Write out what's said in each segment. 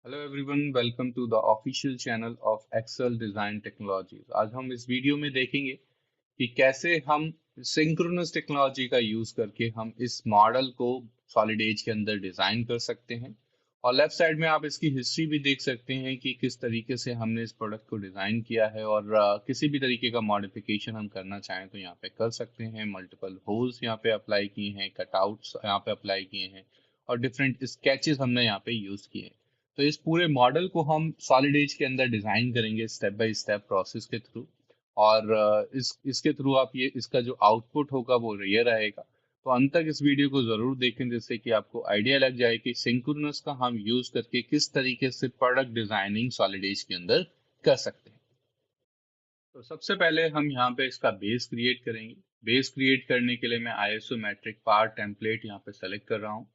Hello everyone, welcome to the official channel of Excel Design Technologies. आज हम इस video में देखेंगे कि कैसे हम सिंक्रोनस टेक्नोलॉजी का यूज करके हम इस मॉडल को सॉलिड एज के अंदर डिजाइन कर सकते हैं। और लेफ्ट साइड में आप इसकी हिस्ट्री भी देख सकते हैं कि किस तरीके से हमने इस प्रोडक्ट को डिजाइन किया है और किसी भी तरीके का मॉडिफिकेशन हम करना चाहें तो यहाँ पे कर सकते हैं। मल्टीपल होल्स यहाँ पे अप्लाई किए हैं, कटआउट्स यहाँ पे अप्लाई किए हैं और डिफरेंट स्केचेस हमने यहाँ पे यूज किए हैं। तो इस पूरे मॉडल को हम सॉलिड एज के अंदर डिजाइन करेंगे स्टेप बाय स्टेप प्रोसेस के थ्रू। और इसके थ्रू आप ये इसका जो आउटपुट होगा वो ये रहेगा। तो अंत तक इस वीडियो को जरूर देखें जिससे कि आपको आइडिया लग जाए कि सिंक्रोनस का हम यूज करके किस तरीके से प्रोडक्ट डिजाइनिंग सॉलिड एज के अंदर कर सकते हैं। तो सबसे पहले हम यहाँ पे इसका बेस क्रिएट करेंगे। बेस क्रिएट करने के लिए मैं आइसोमेट्रिक पार्ट टेम्पलेट यहाँ पे सेलेक्ट कर रहा हूँ।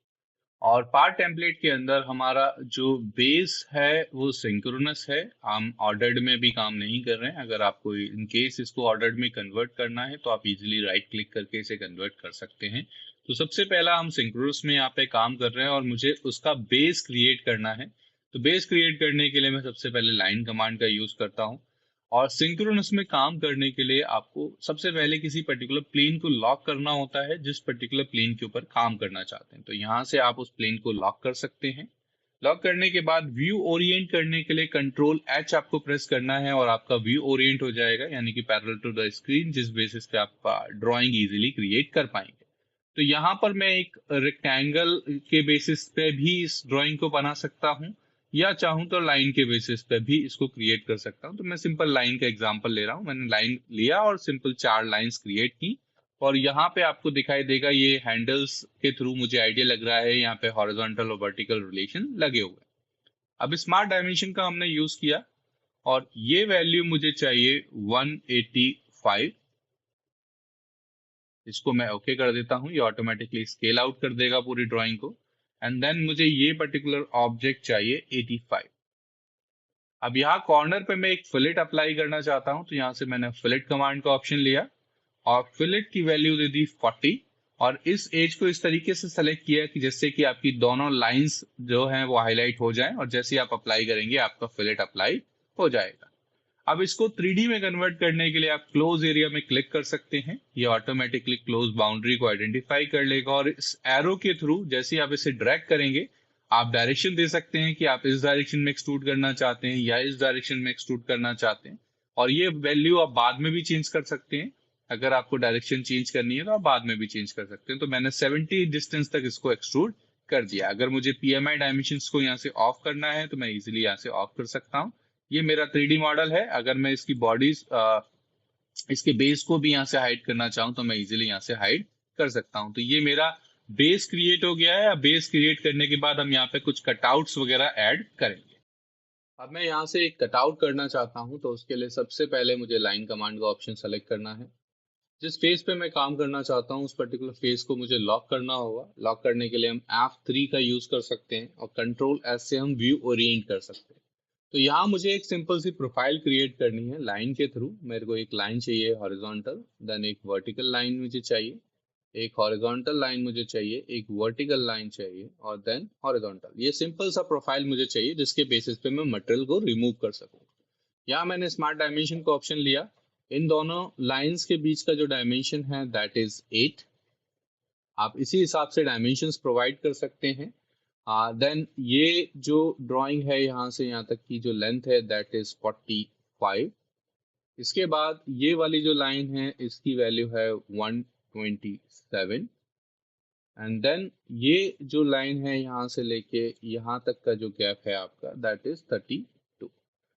और पार्ट टेम्पलेट के अंदर हमारा जो बेस है वो सिंक्रोनस है। हम ऑर्डर्ड में भी काम नहीं कर रहे हैं। अगर आपको इन केस इसको ऑर्डर्ड में कन्वर्ट करना है तो आप इजीली राइट क्लिक करके इसे कन्वर्ट कर सकते हैं। तो सबसे पहला हम सिंक्रोनस में यहाँ पे काम कर रहे हैं और मुझे उसका बेस क्रिएट करना है। तो बेस क्रिएट करने के लिए मैं सबसे पहले लाइन कमांड का यूज करता हूँ। और सिंक्रोनस में काम करने के लिए आपको सबसे पहले किसी पर्टिकुलर प्लेन को लॉक करना होता है जिस पर्टिकुलर प्लेन के ऊपर काम करना चाहते हैं। तो यहाँ से आप उस प्लेन को लॉक कर सकते हैं। लॉक करने के बाद व्यू ओरिएंट करने के लिए कंट्रोल एच आपको प्रेस करना है और आपका व्यू ओरिएंट हो जाएगा, यानी कि पैरेलल टू द स्क्रीन, जिस बेसिस पे आप ड्राइंग इजीली क्रिएट कर पाएंगे। तो यहाँ पर मैं एक रेक्टेंगल के बेसिस पे भी इस ड्राइंग को बना सकता हूँ या चाहूँ तो लाइन के बेसिस पे भी इसको क्रिएट कर सकता हूँ। तो मैं सिंपल लाइन का एग्जांपल ले रहा हूँ। मैंने लाइन लिया और सिंपल 4 लाइंस क्रिएट की। और यहाँ पे आपको दिखाई देगा ये हैंडल्स के थ्रू मुझे आइडिया लग रहा है यहाँ पे हॉरिजॉन्टल और वर्टिकल रिलेशन लगे हुए हैं। अब स्मार्ट डायमेंशन का हमने यूज किया और ये वैल्यू मुझे चाहिए 185। इसको मैं ओके कर देता हूँ। ये ऑटोमेटिकली स्केल आउट कर देगा पूरी ड्राइंग को। एंड देन मुझे ये पर्टिकुलर ऑब्जेक्ट चाहिए 85। अब यहाँ कॉर्नर पे मैं एक फिलेट अप्लाई करना चाहता हूँ, तो यहाँ से मैंने फिलेट कमांड का ऑप्शन लिया और फिलेट की वैल्यू दे दी 40। और इस एज को इस तरीके से सेलेक्ट किया कि जिससे कि आपकी दोनों लाइंस जो हैं वो हाईलाइट हो जाएं और जैसे ही आप अप्लाई करेंगे आपका फिलेट अप्लाई हो जाएगा। अब इसको 3D में कन्वर्ट करने के लिए आप क्लोज एरिया में क्लिक कर सकते हैं। ये ऑटोमेटिकली क्लोज बाउंड्री को आइडेंटिफाई कर लेगा और इस एरो के थ्रू जैसे ही आप इसे ड्रैग करेंगे आप डायरेक्शन दे सकते हैं कि आप इस डायरेक्शन में एक्सट्रूड करना चाहते हैं या इस डायरेक्शन में एक्सट्रूड करना चाहते हैं। और ये वैल्यू आप बाद में भी चेंज कर सकते हैं। अगर आपको डायरेक्शन चेंज करनी है तो आप बाद में भी चेंज कर सकते हैं। तो मैंने 70 डिस्टेंस तक इसको एक्सट्रूड कर दिया। अगर मुझे PMI डायमेंशंस को यहाँ से ऑफ करना है तो मैं इजीली यहाँ से ऑफ कर सकता हूँ। ये मेरा 3D मॉडल है। अगर मैं इसकी बॉडीज इसके बेस को भी यहाँ से हाइड करना चाहूँ तो मैं इजीली यहाँ से हाइड कर सकता हूँ। तो ये मेरा बेस क्रिएट हो गया है। बेस क्रिएट करने के बाद हम यहाँ पे कुछ कटआउट्स वगैरह ऐड करेंगे। अब मैं यहाँ से एक कटआउट करना चाहता हूँ तो उसके लिए सबसे पहले मुझे लाइन कमांड का ऑप्शन सेलेक्ट करना है। जिस फेस पे मैं काम करना चाहता हूँ उस पर्टिकुलर फेस को मुझे लॉक करना होगा। लॉक करने के लिए हम F3 का यूज कर सकते हैं और कंट्रोल S से हम व्यू ओरिएंट कर सकते हैं। तो यहाँ मुझे एक सिंपल सी प्रोफाइल क्रिएट करनी है लाइन के थ्रू। मेरे को एक लाइन चाहिए हॉरिजॉन्टल, देन एक वर्टिकल लाइन मुझे चाहिए, एक हॉरिजॉन्टल लाइन मुझे चाहिए, एक वर्टिकल लाइन चाहिए और देन हॉरिजॉन्टल। ये सिंपल सा प्रोफाइल मुझे चाहिए जिसके बेसिस पे मैं मटेरियल को रिमूव कर सकूं। यहाँ मैंने स्मार्ट डायमेंशन का ऑप्शन लिया। इन दोनों लाइंस के बीच का जो डायमेंशन है दैट इज 8। आप इसी हिसाब से डायमेंशंस प्रोवाइड कर सकते हैं। देन ये जो ड्राइंग है यहाँ से यहाँ तक की जो लेंथ है दैट इज 45। इसके बाद ये वाली जो लाइन है इसकी वैल्यू है 127। एंड देन ये जो लाइन है यहाँ से लेके यहाँ तक का जो गैप है आपका दैट इज 32।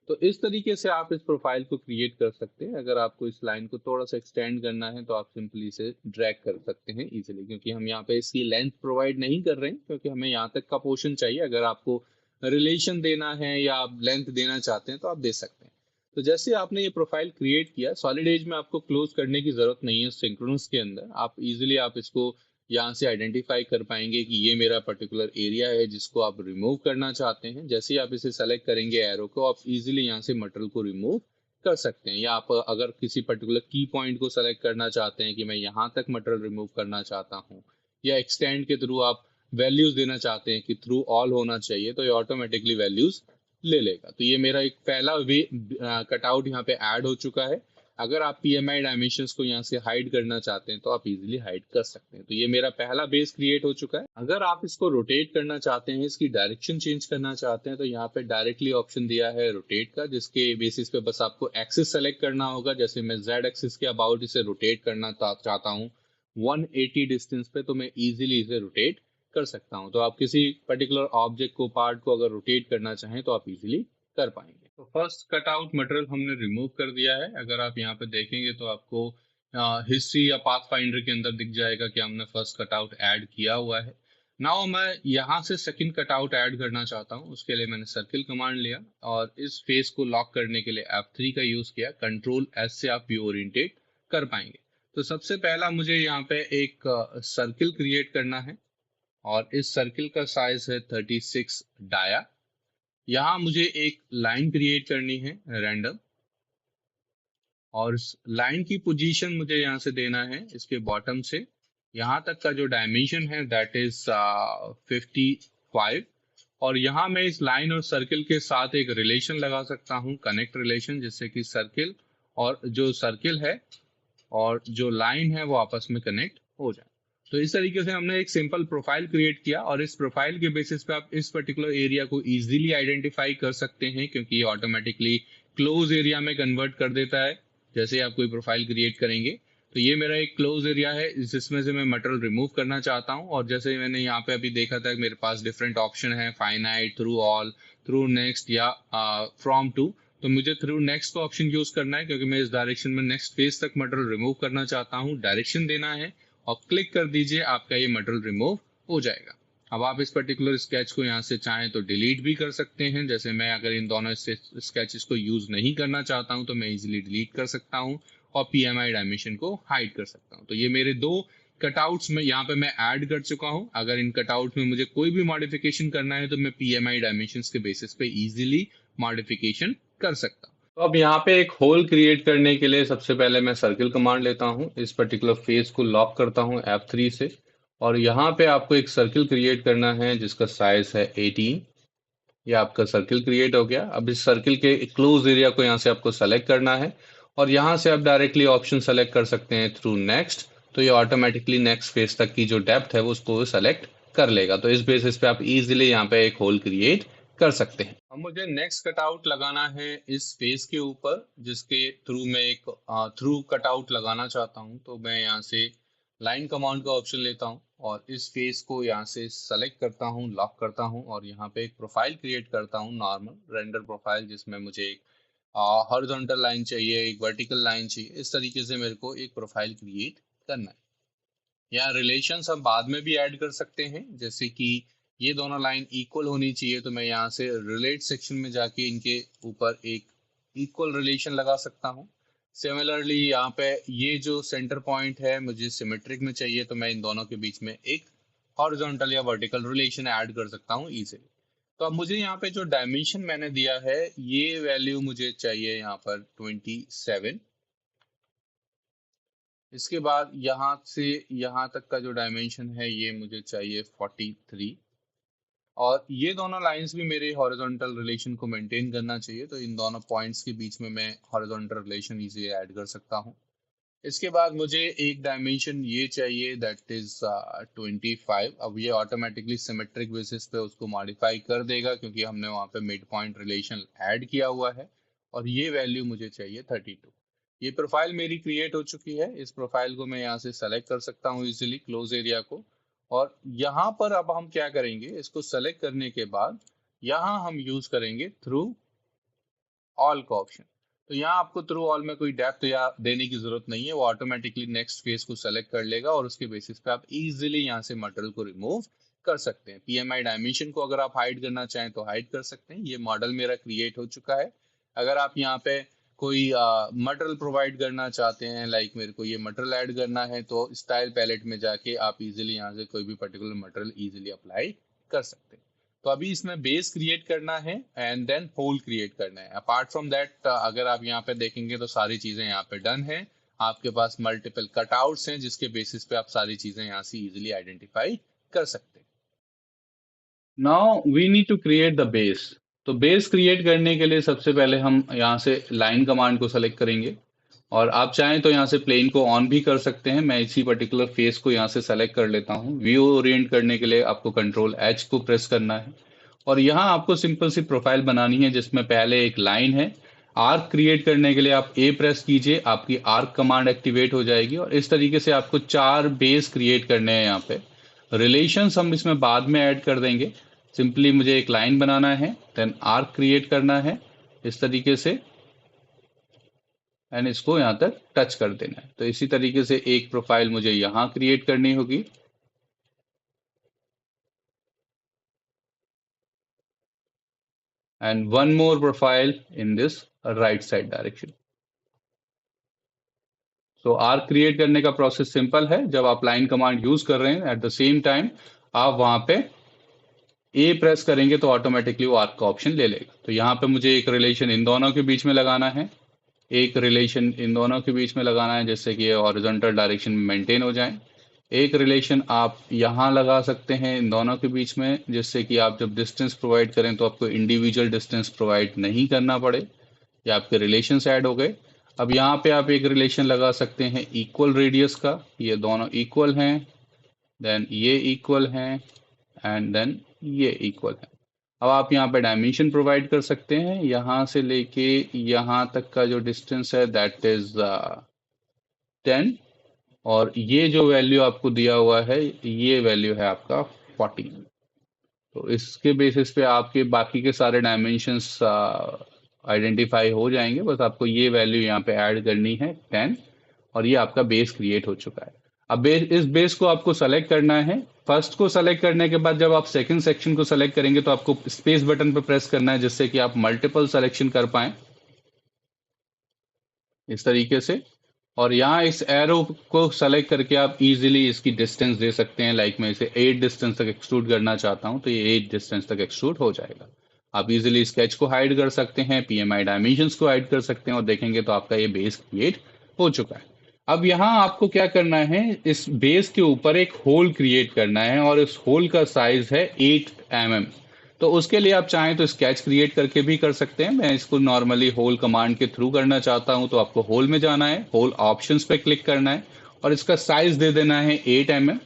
तो इस तरीके से आप इस प्रोफाइल को क्रिएट कर सकते हैं। अगर आपको इस लाइन को थोड़ा सा एक्सटेंड करना है तो आप सिंपली इसे ड्रैग कर सकते हैं इजीली, क्योंकि हम यहाँ पे इसकी लेंथ प्रोवाइड नहीं कर रहे हैं क्योंकि हमें यहाँ तक का पोर्शन चाहिए। अगर आपको रिलेशन देना है या आप लेंथ देना चाहते हैं तो आप दे सकते हैं। तो जैसे आपने ये प्रोफाइल क्रिएट किया, सॉलिड एज में आपको क्लोज करने की जरूरत नहीं है। सिंक्रोनस के अंदर आप इजीली आप इसको यहाँ से आइडेंटिफाई कर पाएंगे कि ये मेरा पर्टिकुलर एरिया है जिसको आप रिमूव करना चाहते हैं। जैसे ही आप इसे सेलेक्ट करेंगे एरो को, आप इजीली यहाँ से मटेरियल को रिमूव कर सकते हैं। या आप अगर किसी पर्टिकुलर की पॉइंट को सेलेक्ट करना चाहते हैं कि मैं यहाँ तक मटेरियल रिमूव करना चाहता हूँ, या एक्सटेंड के थ्रू आप वैल्यूज देना चाहते हैं कि थ्रू ऑल होना चाहिए, तो ये ऑटोमेटिकली वैल्यूज ले लेगा। तो ये मेरा एक पहला वे कटआउट यहाँ पे ऐड हो चुका है। अगर आप पीएमआई डायमेंशंस को यहाँ से हाइड करना चाहते हैं तो आप इजीली हाइड कर सकते हैं। तो ये मेरा पहला बेस क्रिएट हो चुका है। अगर आप इसको रोटेट करना चाहते हैं, इसकी डायरेक्शन चेंज करना चाहते हैं, तो यहाँ पे डायरेक्टली ऑप्शन दिया है रोटेट का, जिसके बेसिस पे बस आपको एक्सिस सेलेक्ट करना होगा। जैसे मैं जेड एक्सिस के अबाउट इसे रोटेट करना चाहता हूँ 180 डिस्टेंस पे, तो मैं इजीली इसे रोटेट कर सकता हूँ। तो आप किसी पर्टिकुलर ऑब्जेक्ट को, पार्ट को अगर रोटेट करना चाहें तो आप इजीली कर पाएंगे। तो फर्स्ट कटआउट मटेरियल हमने रिमूव कर दिया है। अगर आप यहाँ पे देखेंगे तो आपको हिस्ट्री या पाथ फाइंडर के अंदर दिख जाएगा कि हमने फर्स्ट कटआउट ऐड किया हुआ है। नाउ मैं यहाँ से सेकंड कटआउट ऐड करना चाहता हूँ। उसके लिए मैंने सर्किल कमांड लिया और इस फेस को लॉक करने के लिए F3 का यूज किया। कंट्रोल S से आप व्यू ओरिएंटेट कर पाएंगे। तो सबसे पहला मुझे यहाँ पे एक सर्किल क्रिएट करना है और इस सर्किल का साइज है 36 डाया। यहाँ मुझे एक लाइन क्रिएट करनी है रैंडम, और इस लाइन की पोजीशन मुझे यहाँ से देना है इसके बॉटम से यहाँ तक का जो डायमेंशन है दैट इज 55। और यहाँ मैं इस लाइन और सर्किल के साथ एक रिलेशन लगा सकता हूँ, कनेक्ट रिलेशन, जिससे कि सर्किल और जो सर्किल है और जो लाइन है वो आपस में कनेक्ट हो जाए। तो इस तरीके से हमने एक सिंपल प्रोफाइल क्रिएट किया और इस प्रोफाइल के बेसिस पे आप इस पर्टिकुलर एरिया को इजीली आइडेंटिफाई कर सकते हैं, क्योंकि ये ऑटोमेटिकली क्लोज एरिया में कन्वर्ट कर देता है जैसे आप कोई प्रोफाइल क्रिएट करेंगे। तो ये मेरा एक क्लोज एरिया है जिसमें से मैं मटेरियल रिमूव करना चाहता हूँ। और जैसे मैंने यहाँ पे अभी देखा था मेरे पास डिफरेंट ऑप्शन है, finite, through all, through next या फ्रॉम टू। तो मुझे थ्रू नेक्स्ट का ऑप्शन यूज करना है क्योंकि मैं इस डायरेक्शन में नेक्स्ट फेज तक मटेरियल रिमूव करना चाहता हूँ। डायरेक्शन देना है और क्लिक कर दीजिए, आपका ये मटेरियल रिमूव हो जाएगा। अब आप इस पर्टिकुलर स्केच को यहाँ से चाहें तो डिलीट भी कर सकते हैं। जैसे मैं अगर इन दोनों स्केचेस को यूज नहीं करना चाहता हूँ तो मैं इजीली डिलीट कर सकता हूँ और पीएमआई डायमेंशन को हाइड कर सकता हूँ। तो ये मेरे दो कटआउट्स में यहाँ पे मैं ऐड कर चुका हूँ। अगर इन कटआउट में मुझे कोई भी मॉडिफिकेशन करना है तो मैं पीएमआई डायमेंशंस के बेसिस पे इजीली मॉडिफिकेशन कर सकता हूँ। तो अब यहाँ पे एक होल क्रिएट करने के लिए सबसे पहले मैं सर्किल कमांड लेता हूँ, इस पर्टिकुलर फेस को लॉक करता हूँ F3 से, और यहाँ पे आपको एक सर्किल क्रिएट करना है जिसका साइज है 18। ये आपका सर्किल क्रिएट हो गया। अब इस सर्किल के क्लोज एरिया को यहाँ से आपको सेलेक्ट करना है और यहाँ से आप डायरेक्टली ऑप्शन सेलेक्ट कर सकते हैं थ्रू नेक्स्ट। तो ये ऑटोमेटिकली नेक्स्ट फेज तक की जो डेप्थ है वो उसको सेलेक्ट कर लेगा। तो इस बेसिस पे आप इजीली यहाँ पे एक होल क्रिएट कर सकते हैं। अब मुझे नेक्स्ट कटआउट लगाना है इस फेस के ऊपर, जिसके थ्रू मैं एक थ्रू कटआउट लगाना चाहता हूँ। तो मैं यहाँ से लाइन कमांड का ऑप्शन लेता हूँ और इस फेस को यहाँ से सेलेक्ट करता हूँ, लॉक करता हूँ और यहाँ पे एक प्रोफाइल क्रिएट करता हूँ, नॉर्मल रेंडर प्रोफाइल, जिसमें मुझे एक हॉरिजॉन्टल लाइन चाहिए, एक वर्टिकल लाइन चाहिए। इस तरीके से मेरे को एक प्रोफाइल क्रिएट करना है। यहाँ रिलेशंस हम बाद में भी ऐड कर सकते हैं, जैसे कि ये दोनों लाइन इक्वल होनी चाहिए तो मैं यहाँ से रिलेट सेक्शन में जाके इनके ऊपर एक इक्वल रिलेशन लगा सकता हूँ। सिमिलरली यहाँ पे ये जो सेंटर पॉइंट है मुझे सिमेट्रिक में चाहिए, तो मैं इन दोनों के बीच में एक हॉरिजॉन्टल या वर्टिकल रिलेशन ऐड कर सकता हूँ इजीली। तो अब मुझे यहाँ पे जो डायमेंशन मैंने दिया है ये वैल्यू मुझे चाहिए यहाँ पर 27। इसके बाद यहाँ से यहाँ तक का जो डायमेंशन है ये मुझे चाहिए 43। और ये दोनों लाइंस भी मेरे हॉरिजॉन्टल रिलेशन को मेंटेन करना चाहिए, तो इन दोनों पॉइंट्स के बीच में मैं हॉरिजॉन्टल रिलेशन इजीली ऐड कर सकता हूँ। इसके बाद मुझे एक डायमेंशन ये चाहिए दैट इज 25। अब ये ऑटोमेटिकली सिमेट्रिक बेसिस पे उसको मॉडिफाई कर देगा क्योंकि हमने वहाँ पे मिड पॉइंट रिलेशन ऐड किया हुआ है। और ये वैल्यू मुझे चाहिए 32। ये प्रोफाइल मेरी क्रिएट हो चुकी है। इस प्रोफाइल को मैं यहाँ से सेलेक्ट कर सकता हूँ इजीली, क्लोज एरिया को। और यहाँ पर अब हम क्या करेंगे, इसको सेलेक्ट करने के बाद यहाँ हम यूज करेंगे थ्रू ऑल का ऑप्शन। तो यहाँ आपको थ्रू ऑल में कोई डेप्थ या देने की जरूरत नहीं है, वो ऑटोमेटिकली नेक्स्ट फेस को सेलेक्ट कर लेगा और उसके बेसिस पे आप इजीली यहाँ से मटेरियल को रिमूव कर सकते हैं। पीएमआई डायमेंशन को अगर आप हाइड करना चाहें तो हाइड कर सकते हैं। ये मॉडल मेरा क्रिएट हो चुका है। अगर आप यहाँ पे कोई मटेरियल प्रोवाइड करना चाहते हैं, लाइक मेरे को ये मटेरियल ऐड करना है, तो स्टाइल पैलेट में जाके आप इजीली यहाँ से कोई भी पर्टिकुलर मटेरियल इजीली अप्लाई कर सकते हैं। तो अभी इसमें बेस क्रिएट करना है एंड देन होल क्रिएट करना है। अपार्ट फ्रॉम दैट अगर आप यहाँ पे देखेंगे तो सारी चीजें यहाँ पे डन है। आपके पास मल्टीपल कटआउट्स हैं जिसके बेसिस पे आप सारी चीजें यहाँ से इजीली आइडेंटिफाई कर सकते हैं। Now we need to create the base. तो बेस क्रिएट करने के लिए सबसे पहले हम यहाँ से लाइन कमांड को सेलेक्ट करेंगे, और आप चाहें तो यहाँ से प्लेन को ऑन भी कर सकते हैं। मैं इसी पर्टिकुलर फेस को यहाँ से सेलेक्ट कर लेता हूँ। व्यू ओरिएंट करने के लिए आपको कंट्रोल एच को प्रेस करना है, और यहाँ आपको सिंपल सी प्रोफाइल बनानी है जिसमें पहले एक लाइन है। आर्क क्रिएट करने के लिए आप ए प्रेस कीजिए, आपकी आर्क कमांड एक्टिवेट हो जाएगी, और इस तरीके से आपको 4 बेस क्रिएट करने हैं। यहाँ पे रिलेशंस हम इसमें बाद में ऐड कर देंगे। सिंपली मुझे एक लाइन बनाना है, देन आर्क क्रिएट करना है इस तरीके से, एंड इसको यहाँ तक टच कर देना है। तो इसी तरीके से एक प्रोफाइल मुझे यहाँ क्रिएट करनी होगी, and one more profile in this right side direction. So arc create करने का प्रोसेस सिंपल है। जब आप लाइन कमांड यूज कर रहे हैं, एट द सेम टाइम आप वहां पे ए प्रेस करेंगे तो ऑटोमेटिकली वो आर्क का ऑप्शन ले लेगा। तो यहाँ पे मुझे एक रिलेशन इन दोनों के बीच में लगाना है, एक रिलेशन इन दोनों के बीच में लगाना है, जिससे कि ये हॉरिजॉन्टल डायरेक्शन में मेंटेन हो जाए। एक रिलेशन आप यहाँ लगा सकते हैं इन दोनों के बीच में, जिससे कि आप जब डिस्टेंस प्रोवाइड करें तो आपको इंडिविजुअल डिस्टेंस प्रोवाइड नहीं करना पड़े। ये आपके रिलेशंस ऐड हो गए। अब यहाँ पे आप एक रिलेशन लगा सकते हैं इक्वल रेडियस का, ये दोनों इक्वल हैं, देन ये इक्वल हैं, एंड देन ये इक्वल है। अब आप यहाँ पे डायमेंशन प्रोवाइड कर सकते हैं। यहाँ से लेके यहाँ तक का जो डिस्टेंस है दैट इज 10, और ये जो वैल्यू आपको दिया हुआ है ये वैल्यू है आपका 40। तो इसके बेसिस पे आपके बाकी के सारे डायमेंशंस आइडेंटिफाई हो जाएंगे। बस आपको ये वैल्यू यहाँ पे ऐड करनी है 10, और ये आपका बेस क्रिएट हो चुका है। अब इस बेस को आपको सेलेक्ट करना है। फर्स्ट को सेलेक्ट करने के बाद जब आप सेकंड सेक्शन को सेलेक्ट करेंगे तो आपको स्पेस बटन पर प्रेस करना है, जिससे कि आप मल्टीपल सिलेक्शन कर पाए इस तरीके से। और यहाँ इस एरो को सेलेक्ट करके आप इजीली इसकी डिस्टेंस दे सकते हैं। लाइक मैं इसे 8 डिस्टेंस तक एक्सट्रूड करना चाहता हूँ तो ये 8 डिस्टेंस तक एक्सट्रूड हो जाएगा। आप इजीली स्केच को हाइड कर सकते हैं, पीएमआई डायमेंशंस को हाइड कर सकते हैं, और देखेंगे तो आपका ये बेस क्रिएट हो चुका है। अब यहाँ आपको क्या करना है, इस बेस के ऊपर एक होल क्रिएट करना है, और इस होल का साइज है 8 mm। तो उसके लिए आप चाहें तो स्केच क्रिएट करके भी कर सकते हैं। मैं इसको नॉर्मली होल कमांड के थ्रू करना चाहता हूं, तो आपको होल में जाना है, होल ऑप्शंस पे क्लिक करना है, और इसका साइज दे देना है 8 mm।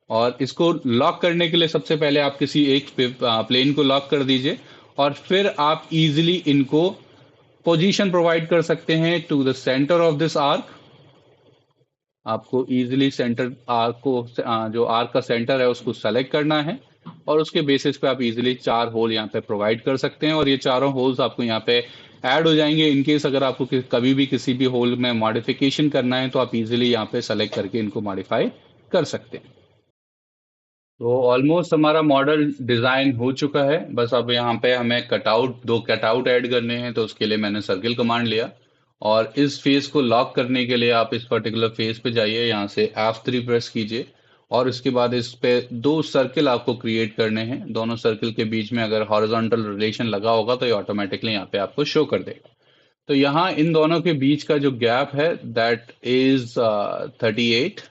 और इसको लॉक करने के लिए सबसे पहले आप किसी एक प्लेन को लॉक कर दीजिए, और फिर आप इजीली इनको पोजीशन प्रोवाइड कर सकते हैं to the centre of this arc. आपको इजीली सेंटर आर्क को जो आर्क का सेंटर है उसको सेलेक्ट करना है, और उसके बेसिस पे आप इजीली 4 होल यहाँ पे प्रोवाइड कर सकते हैं, और ये चारों होल्स आपको यहाँ पे ऐड हो जाएंगे। इनकेस अगर आपको कभी भी किसी भी होल में मॉडिफिकेशन करना है तो आप इजीली यहाँ पे सेलेक्ट करके इनको मॉडिफाई कर सकते हैं। तो ऑलमोस्ट हमारा मॉडल डिजाइन हो चुका है। बस अब यहाँ पे हमें कटआउट, 2 कटआउट ऐड करने हैं, तो उसके लिए मैंने सर्किल कमांड लिया। और इस फेस को लॉक करने के लिए आप इस पर्टिकुलर फेस पे जाइए, यहाँ से F3 प्रेस कीजिए, और इसके बाद इस पे 2 सर्किल आपको क्रिएट करने हैं। दोनों सर्किल के बीच में अगर हॉरिजॉन्टल रिलेशन लगा होगा तो ये ऑटोमेटिकली यहाँ पे आपको शो कर देगा। तो यहाँ इन दोनों के बीच का जो गैप है दैट इज 38।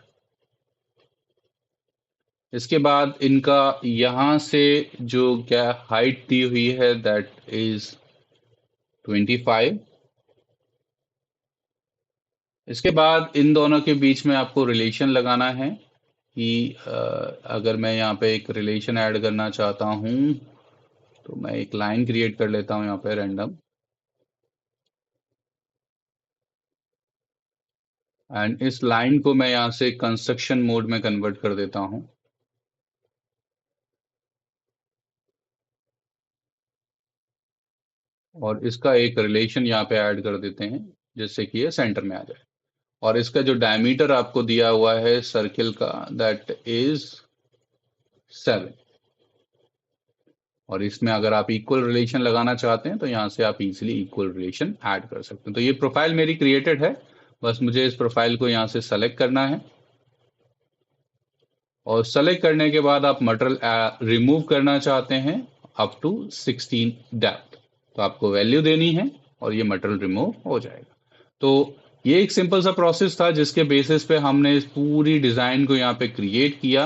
इसके बाद इनका यहाँ से जो क्या हाइट दी हुई है दैट इज 25। इसके बाद इन दोनों के बीच में आपको रिलेशन लगाना है कि अगर मैं यहाँ पे एक रिलेशन ऐड करना चाहता हूँ तो मैं एक लाइन क्रिएट कर लेता हूँ यहाँ पे रैंडम, एंड इस लाइन को मैं यहाँ से कंस्ट्रक्शन मोड में कन्वर्ट कर देता हूँ। और इसका एक रिलेशन यहाँ पे ऐड कर देते हैं जिससे कि ये सेंटर में आ जाए। और इसका जो डायमीटर आपको दिया हुआ है सर्किल का दैट इज 7। और इसमें अगर आप इक्वल रिलेशन लगाना चाहते हैं तो यहाँ से आप इजीली इक्वल रिलेशन ऐड कर सकते हैं। तो ये प्रोफाइल मेरी क्रिएटेड है। बस मुझे इस प्रोफाइल को यहाँ से सेलेक्ट करना है, और सेलेक्ट करने के बाद आप मटेरियल रिमूव करना चाहते हैं अप टू 16 डेप्थ, तो आपको वैल्यू देनी है और ये मटेरियल रिमूव हो जाएगा। तो ये एक सिंपल सा प्रोसेस था जिसके बेसिस पे हमने इस पूरी डिजाइन को यहाँ पे क्रिएट किया।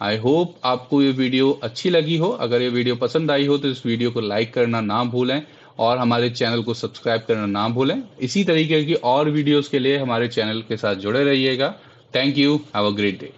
आई होप आपको ये वीडियो अच्छी लगी हो। अगर ये वीडियो पसंद आई हो तो इस वीडियो को लाइक करना ना भूलें और हमारे चैनल को सब्सक्राइब करना ना भूलें। इसी तरीके की और वीडियोस के लिए हमारे चैनल के साथ जुड़े रहिएगा। Thank you. Have a great day.